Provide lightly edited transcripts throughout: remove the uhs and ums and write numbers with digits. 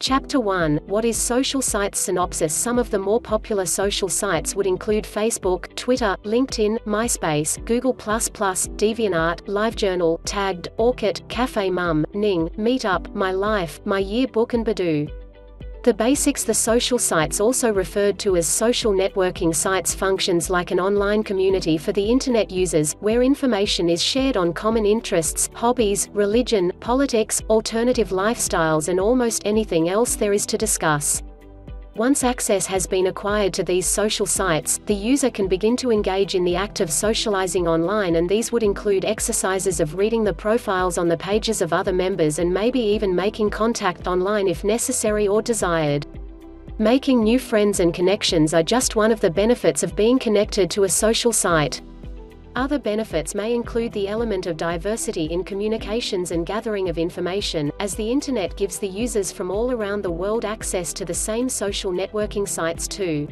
Chapter 1 – What is social sites? Synopsis. Some of the more popular social sites would include Facebook, Twitter, LinkedIn, MySpace, Google++, DeviantArt, LiveJournal, Tagged, Orkut, Cafe Mum, Ning, Meetup, My Life, My Yearbook and Badoo. The basics. The social sites, also referred to as social networking sites, functions like an online community for the Internet users, where information is shared on common interests, hobbies, religion, politics, alternative lifestyles and almost anything else there is to discuss. Once access has been acquired to these social sites, the user can begin to engage in the act of socializing online, and these would include exercises of reading the profiles on the pages of other members and maybe even making contact online if necessary or desired. Making new friends and connections are just one of the benefits of being connected to a social site. Other benefits may include the element of diversity in communications and gathering of information, as the Internet gives the users from all around the world access to the same social networking sites too.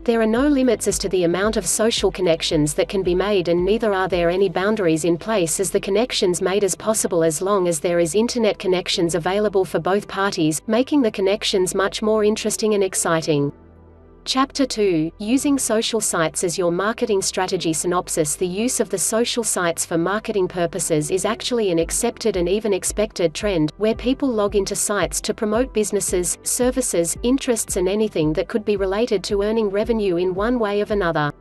There are no limits as to the amount of social connections that can be made, and neither are there any boundaries in place as the connections made as possible as long as there is Internet connections available for both parties, making the connections much more interesting and exciting. Chapter 2 – Using social sites as your marketing strategy. Synopsis. The use of the social sites for marketing purposes is actually an accepted and even expected trend, where people log into sites to promote businesses, services, interests and anything that could be related to earning revenue in one way or another.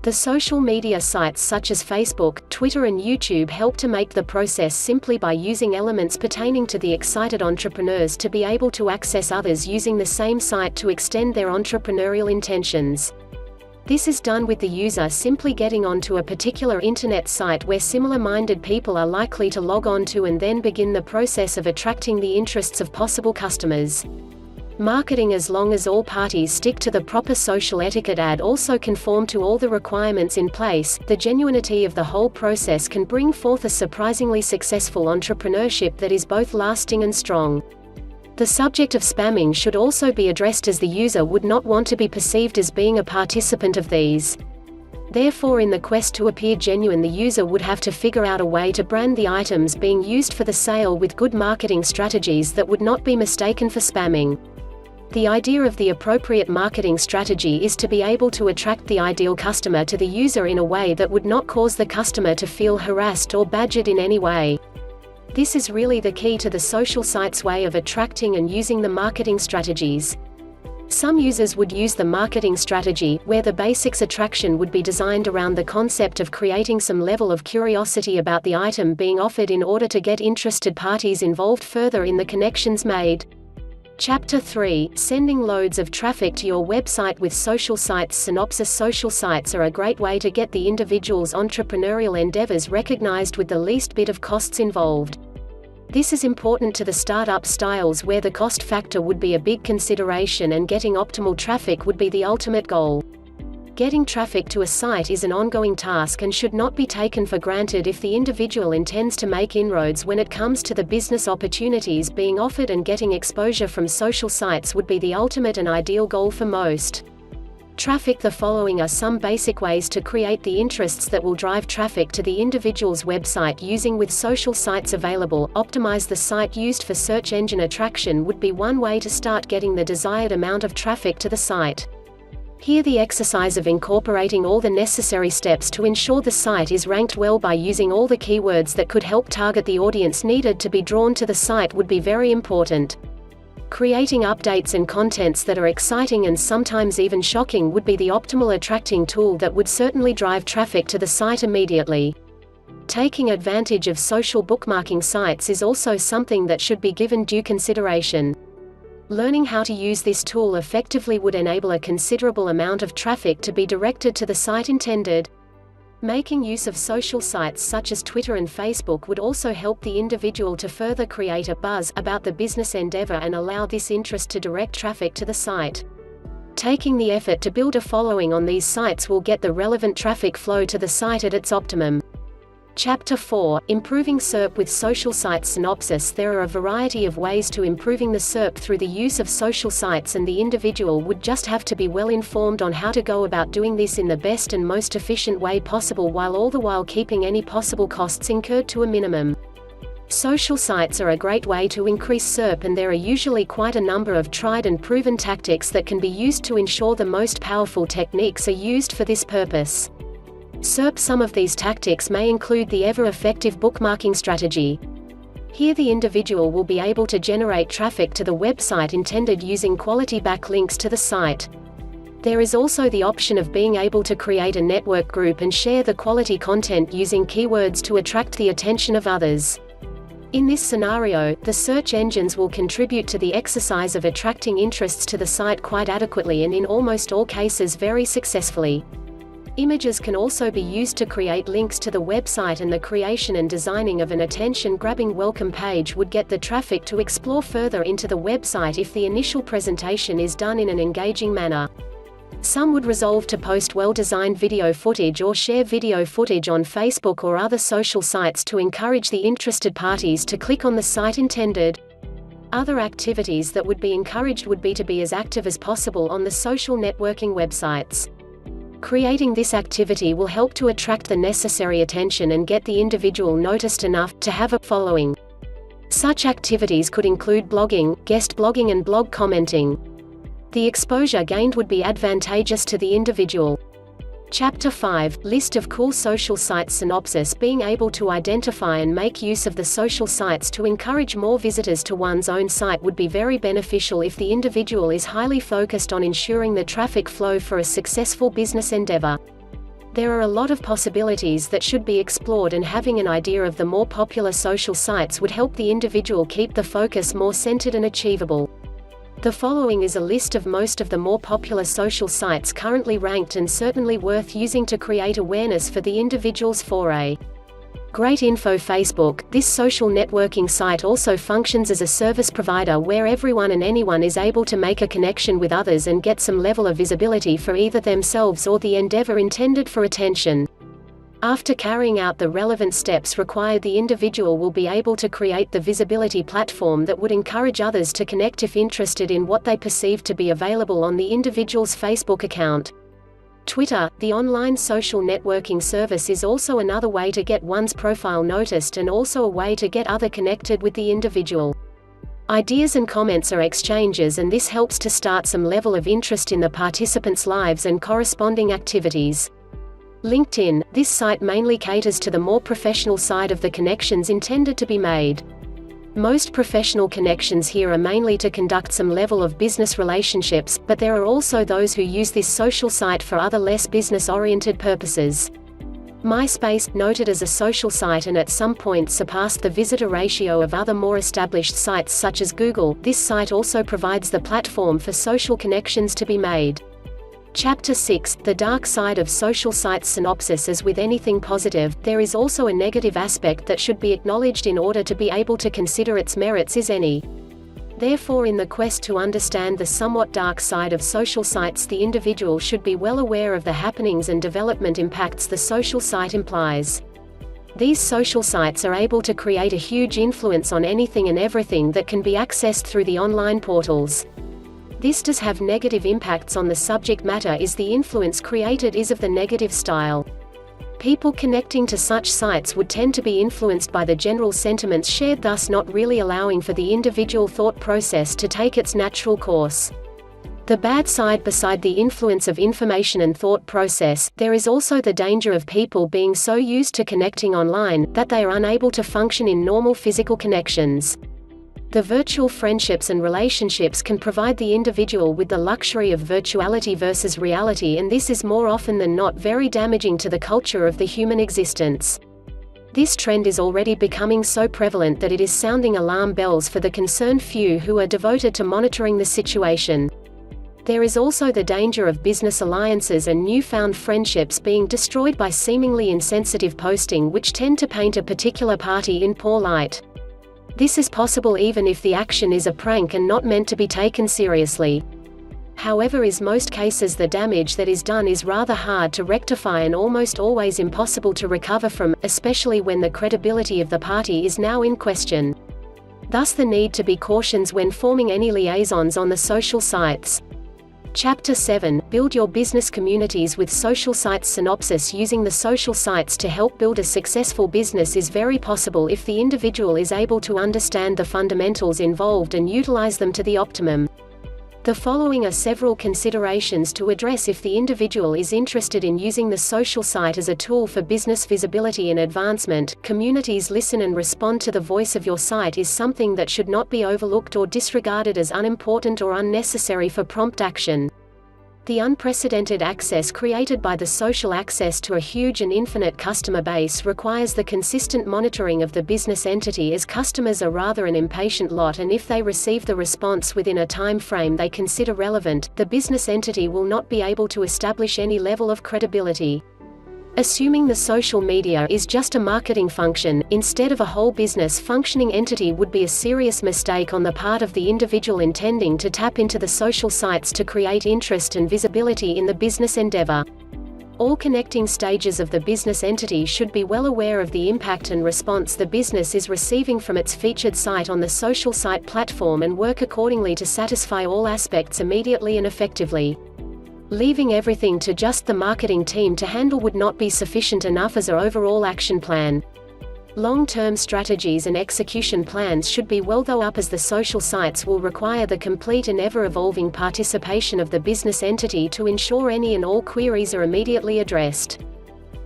The social media sites such as Facebook, Twitter and YouTube help to make the process simply by using elements pertaining to the excited entrepreneurs to be able to access others using the same site to extend their entrepreneurial intentions. This is done with the user simply getting onto a particular internet site where similar-minded people are likely to log on to, and then begin the process of attracting the interests of possible customers. Marketing. As long as all parties stick to the proper social etiquette and also conform to all the requirements in place, the genuinity of the whole process can bring forth a surprisingly successful entrepreneurship that is both lasting and strong. The subject of spamming should also be addressed, as the user would not want to be perceived as being a participant of these. Therefore, in the quest to appear genuine, the user would have to figure out a way to brand the items being used for the sale with good marketing strategies that would not be mistaken for spamming. The idea of the appropriate marketing strategy is to be able to attract the ideal customer to the user in a way that would not cause the customer to feel harassed or badgered in any way. This is really the key to the social site's way of attracting and using the marketing strategies. Some users would use the marketing strategy, where the basics attraction would be designed around the concept of creating some level of curiosity about the item being offered in order to get interested parties involved further in the connections made. Chapter 3 – Sending loads of traffic to your website with social sites. Synopsis. Social sites are a great way to get the individual's entrepreneurial endeavors recognized with the least bit of costs involved. This is important to the startup styles where the cost factor would be a big consideration and getting optimal traffic would be the ultimate goal. Getting traffic to a site is an ongoing task and should not be taken for granted if the individual intends to make inroads when it comes to the business opportunities being offered, and getting exposure from social sites would be the ultimate and ideal goal for most. Traffic. The following are some basic ways to create the interests that will drive traffic to the individual's website using with social sites available. Optimize the site used for search engine attraction would be one way to start getting the desired amount of traffic to the site. Here, the exercise of incorporating all the necessary steps to ensure the site is ranked well by using all the keywords that could help target the audience needed to be drawn to the site would be very important. Creating updates and contents that are exciting and sometimes even shocking would be the optimal attracting tool that would certainly drive traffic to the site immediately. Taking advantage of social bookmarking sites is also something that should be given due consideration. Learning how to use this tool effectively would enable a considerable amount of traffic to be directed to the site intended. Making use of social sites such as Twitter and Facebook would also help the individual to further create a buzz about the business endeavor and allow this interest to direct traffic to the site. Taking the effort to build a following on these sites will get the relevant traffic flow to the site at its optimum. Chapter 4 – Improving SERP with social sites. Synopsis. There are a variety of ways to improving the SERP through the use of social sites, and the individual would just have to be well informed on how to go about doing this in the best and most efficient way possible, while all the while keeping any possible costs incurred to a minimum. Social sites are a great way to increase SERP, and there are usually quite a number of tried and proven tactics that can be used to ensure the most powerful techniques are used for this purpose. SERP. Some of these tactics may include the ever-effective bookmarking strategy. Here the individual will be able to generate traffic to the website intended using quality backlinks to the site. There is also the option of being able to create a network group and share the quality content using keywords to attract the attention of others. In this scenario, the search engines will contribute to the exercise of attracting interests to the site quite adequately and in almost all cases very successfully. Images can also be used to create links to the website, and the creation and designing of an attention-grabbing welcome page would get the traffic to explore further into the website if the initial presentation is done in an engaging manner. Some would resolve to post well-designed video footage or share video footage on Facebook or other social sites to encourage the interested parties to click on the site intended. Other activities that would be encouraged would be to be as active as possible on the social networking websites. Creating this activity will help to attract the necessary attention and get the individual noticed enough to have a following. Such activities could include blogging, guest blogging and blog commenting. The exposure gained would be advantageous to the individual. Chapter 5 – List of cool social sites. Synopsis. Being able to identify and make use of the social sites to encourage more visitors to one's own site would be very beneficial if the individual is highly focused on ensuring the traffic flow for a successful business endeavor. There are a lot of possibilities that should be explored, and having an idea of the more popular social sites would help the individual keep the focus more centered and achievable. The following is a list of most of the more popular social sites currently ranked and certainly worth using to create awareness for the individual's foray. Great Info. Facebook. This social networking site also functions as a service provider where everyone and anyone is able to make a connection with others and get some level of visibility for either themselves or the endeavor intended for attention. After carrying out the relevant steps required, the individual will be able to create the visibility platform that would encourage others to connect if interested in what they perceive to be available on the individual's Facebook account. Twitter. The online social networking service is also another way to get one's profile noticed and also a way to get other connected with the individual. Ideas and comments are exchanges, and this helps to start some level of interest in the participants' lives and corresponding activities. LinkedIn. This site mainly caters to the more professional side of the connections intended to be made. Most professional connections here are mainly to conduct some level of business relationships, but there are also those who use this social site for other less business-oriented purposes. MySpace. Noted as a social site and at some point surpassed the visitor ratio of other more established sites such as Google, this site also provides the platform for social connections to be made. Chapter 6 – The dark side of social sites. Synopsis. As with anything positive, there is also a negative aspect that should be acknowledged in order to be able to consider its merits, if any. Therefore, in the quest to understand the somewhat dark side of social sites, the individual should be well aware of the happenings and development impacts the social site implies. These social sites are able to create a huge influence on anything and everything that can be accessed through the online portals. This does have negative impacts on the subject matter, as the influence created is of the negative style. People connecting to such sites would tend to be influenced by the general sentiments shared, thus not really allowing for the individual thought process to take its natural course. The bad side. Beside the influence of information and thought process, there is also the danger of people being so used to connecting online, that they are unable to function in normal physical connections. The virtual friendships and relationships can provide the individual with the luxury of virtuality versus reality, and this is more often than not very damaging to the culture of the human existence. This trend is already becoming so prevalent that it is sounding alarm bells for the concerned few who are devoted to monitoring the situation. There is also the danger of business alliances and newfound friendships being destroyed by seemingly insensitive posting which tend to paint a particular party in poor light. This is possible even if the action is a prank and not meant to be taken seriously. However, in most cases the damage that is done is rather hard to rectify and almost always impossible to recover from, especially when the credibility of the party is now in question. Thus the need to be cautious when forming any liaisons on the social sites. Chapter 7 – Build your business communities with social sites. Synopsis. Using the social sites to help build a successful business is very possible if the individual is able to understand the fundamentals involved and utilize them to the optimum. The following are several considerations to address if the individual is interested in using the social site as a tool for business visibility and advancement. Communities listen and respond to the voice of your site is something that should not be overlooked or disregarded as unimportant or unnecessary for prompt action. The unprecedented access created by the social access to a huge and infinite customer base requires the consistent monitoring of the business entity, as customers are rather an impatient lot, and if they receive the response within a time frame they consider relevant, the business entity will not be able to establish any level of credibility. Assuming the social media is just a marketing function, instead of a whole business functioning entity, would be a serious mistake on the part of the individual intending to tap into the social sites to create interest and visibility in the business endeavor. All connecting stages of the business entity should be well aware of the impact and response the business is receiving from its featured site on the social site platform and work accordingly to satisfy all aspects immediately and effectively. Leaving everything to just the marketing team to handle would not be sufficient enough as an overall action plan. Long-term strategies and execution plans should be well thought up, as the social sites will require the complete and ever-evolving participation of the business entity to ensure any and all queries are immediately addressed.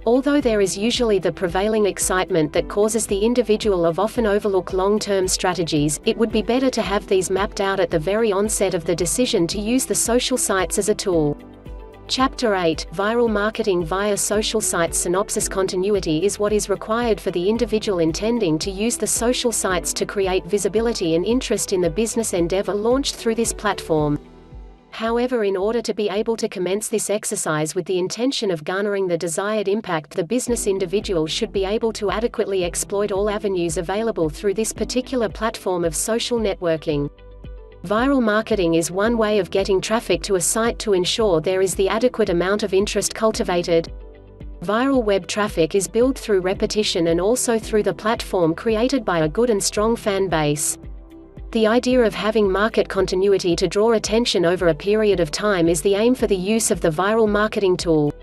Although there is usually the prevailing excitement that causes the individual of often overlook long-term strategies, it would be better to have these mapped out at the very onset of the decision to use the social sites as a tool. Chapter 8 – Viral marketing via social sites. Synopsis. Continuity is what is required for the individual intending to use the social sites to create visibility and interest in the business endeavor launched through this platform. However, in order to be able to commence this exercise with the intention of garnering the desired impact, the business individual should be able to adequately exploit all avenues available through this particular platform of social networking. Viral marketing is one way of getting traffic to a site to ensure there is the adequate amount of interest cultivated. Viral web traffic is built through repetition and also through the platform created by a good and strong fan base. The idea of having market continuity to draw attention over a period of time is the aim for the use of the viral marketing tool.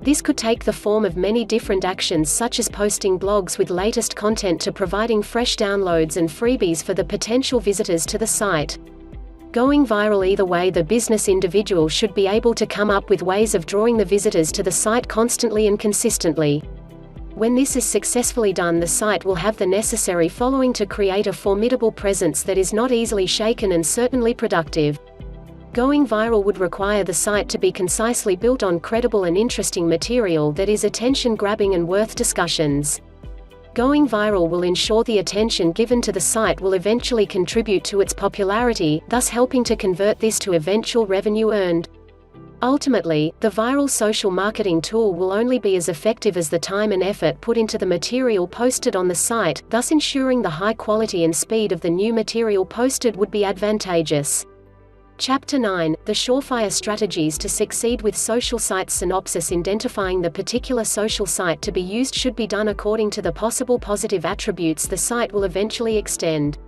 This could take the form of many different actions, such as posting blogs with latest content to providing fresh downloads and freebies for the potential visitors to the site. Going viral either way, the business individual should be able to come up with ways of drawing the visitors to the site constantly and consistently. When this is successfully done, the site will have the necessary following to create a formidable presence that is not easily shaken and certainly productive. Going viral would require the site to be concisely built on credible and interesting material that is attention-grabbing and worth discussions. Going viral will ensure the attention given to the site will eventually contribute to its popularity, thus helping to convert this to eventual revenue earned. Ultimately, the viral social marketing tool will only be as effective as the time and effort put into the material posted on the site, thus ensuring the high quality and speed of the new material posted would be advantageous. Chapter 9 – The surefire strategies to succeed with social sites. Synopsis. Identifying the particular social site to be used should be done according to the possible positive attributes the site will eventually extend.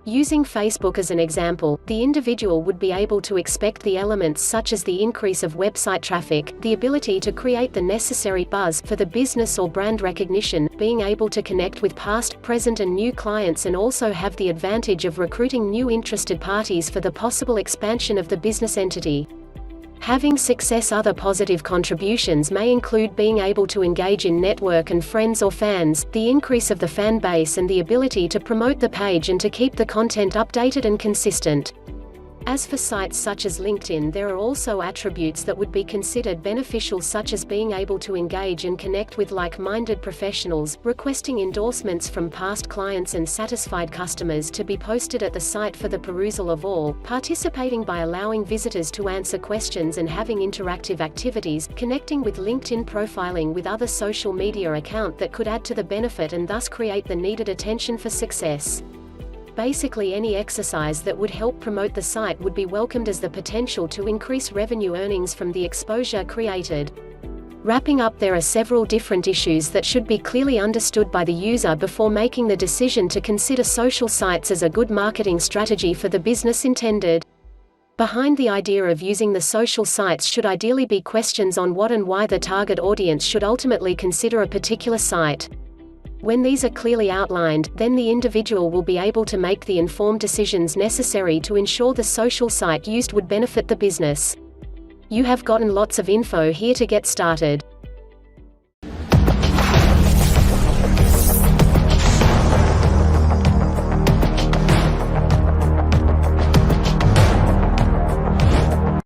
Using Facebook as an example, the individual would be able to expect the elements such as the increase of website traffic, the ability to create the necessary buzz for the business or brand recognition, being able to connect with past, present and new clients, and also have the advantage of recruiting new interested parties for the possible expansion of the business entity. Having success. Other positive contributions may include being able to engage in network and friends or fans, the increase of the fan base and the ability to promote the page and to keep the content updated and consistent. As for sites such as LinkedIn, there are also attributes that would be considered beneficial, such as being able to engage and connect with like-minded professionals, requesting endorsements from past clients and satisfied customers to be posted at the site for the perusal of all, participating by allowing visitors to answer questions and having interactive activities, connecting with LinkedIn, profiling with other social media account that could add to the benefit and thus create the needed attention for success. Basically, any exercise that would help promote the site would be welcomed, as the potential to increase revenue earnings from the exposure created. Wrapping up, there are several different issues that should be clearly understood by the user before making the decision to consider social sites as a good marketing strategy for the business intended. Behind the idea of using the social sites should ideally be questions on what and why the target audience should ultimately consider a particular site. When these are clearly outlined, then the individual will be able to make the informed decisions necessary to ensure the social site used would benefit the business. You have gotten lots of info here to get started.